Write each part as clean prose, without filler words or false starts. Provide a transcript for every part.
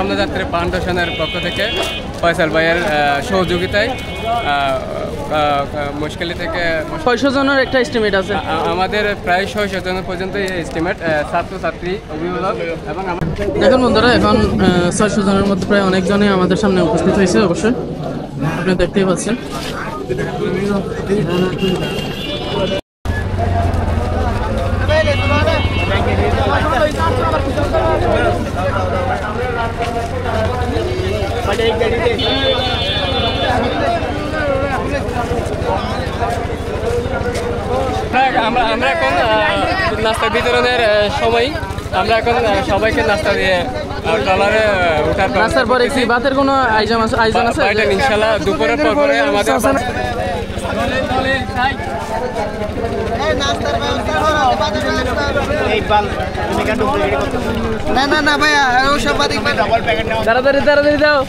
স্বর্ণযাত্রী ফাউন্ডেশনের পক্ষ থেকে ফয়সাল ভাইয়ের সহযোগিতায় মুশকিল থেকে 600 জনের একটা এস্টিমেট আছে। আমাদের প্রায় 600 জন পর্যন্ত এস্টিমেট, ছাত্রছাত্রী, অভিভাবক এবং দেখুন বন্ধুরা, এখন 600 জনের মধ্যে প্রায় অনেকজনই আমাদের সামনে উপস্থিত হয়েছে। অবশ্যই আপনি দেখতেই পাচ্ছেন। আমরা এখন নাস্তা বিতরণের সময়, আমরা এখন সবাইকে নাস্তা দিয়ে ট্রলারে ওঠার নাস্তার পরে কি ভাতের কোনো আয়োজন আছে? ইনশাল্লাহ দুপুরের পরে আমাদের তাড়াতাড়ি দাও।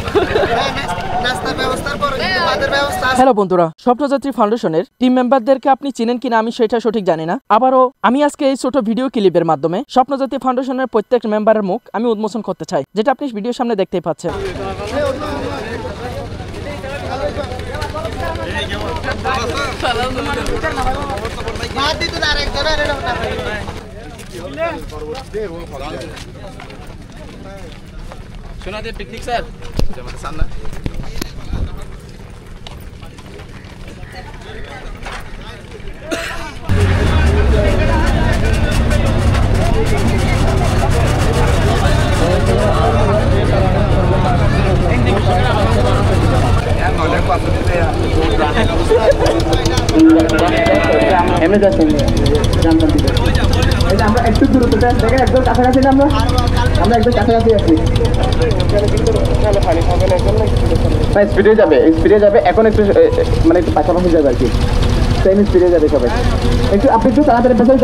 হ্যালো বন্ধুরা, স্বপ্নযাত্রী ফাউন্ডেশনের টিম মেম্বারদেরকে আপনি চিনেন কিনা আমি সেটা সঠিক জানি না। আবারও আমি আজকে এই ছোট ভিডিও ক্লিপের মাধ্যমে স্বপ্নযাত্রী ফাউন্ডেশনের প্রত্যেক মেম্বারের মুখ আমি উন্মোচন করতে চাই, যেটা আপনি ভিডিওর সামনে দেখতেই পাচ্ছেন। সোনাদের পিকনিক স্যার আমরা একটু দূরত্ব দেখেন, একদম কাছাকাছি না, আমরা একদম কাছাকাছি আছি। স্পিডে যাবে এখন একটু মানে একটু পাশাপাশি যাবে আর কি, সেম স্পিডে যাবে সবাই। একটু আপনি একটু তাড়াতাড়ি পেছনে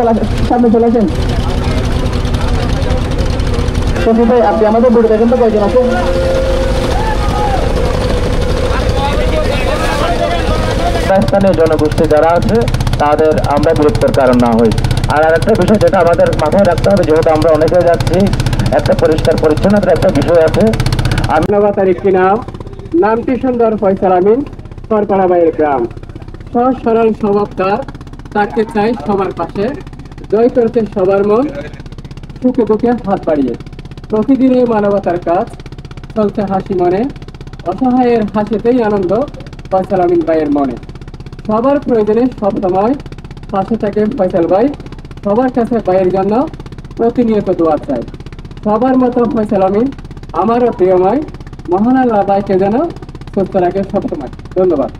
সামনে চলে আসেন। ভাই আপনি আমাদের বোর্ডে দেখেন তো কয়জন আছে। স্থানীয় জনগোষ্ঠী যারা আছে তাদের আমরা বিরক্তের কারণ না হই। আর আরেকটা বিষয় যেটা আমাদের মাথায় রাখতে হবে, যেহেতু আমরা অনেকে যাচ্ছি, একটা পরিষ্কার পরিচ্ছন্নতার একটা বিষয় আছে। তার একটি নামটি সুন্দর, ফয়সাল আমিন, সরপাড়া ভাইয়ের গ্রাম। সহজ সরল স্বভাব তার, তাকে চাই সবার পাশে, জয় করতে সবার মন, সুখে দুঃখে হাত বাড়িয়ে। প্রতিদিনই মানবতার কাজ, চলছে হাসি মনে, অসহায়ের হাসিতেই আনন্দ ফয়সাল আমিন ভাইয়ের মনে। সবার প্রয়োজনে সব সময় পাশে থাকে ফয়সাল ভাই, সবার কাছে ভাইয়ের জন্য প্রতিনিয়ত দোয়া চাই। সবার মতো ফয়সাল আমিন আমারও প্রিয়ময়, মহান আল্লাহ ভাইকে যেন সুস্থ রাখে সবসময়। ধন্যবাদ।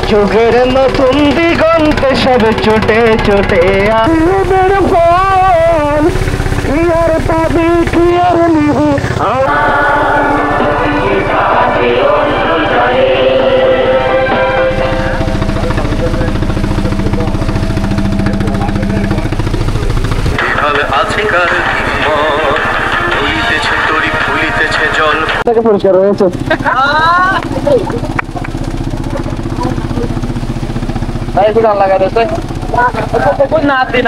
যুগের নতুন দিগন্তে সব চোটে চোটে আমাদের ফল কি আর পাবি কি আর নিবি। পরিষ্কার হয়েছে। লাগা দিয়েছে নাতি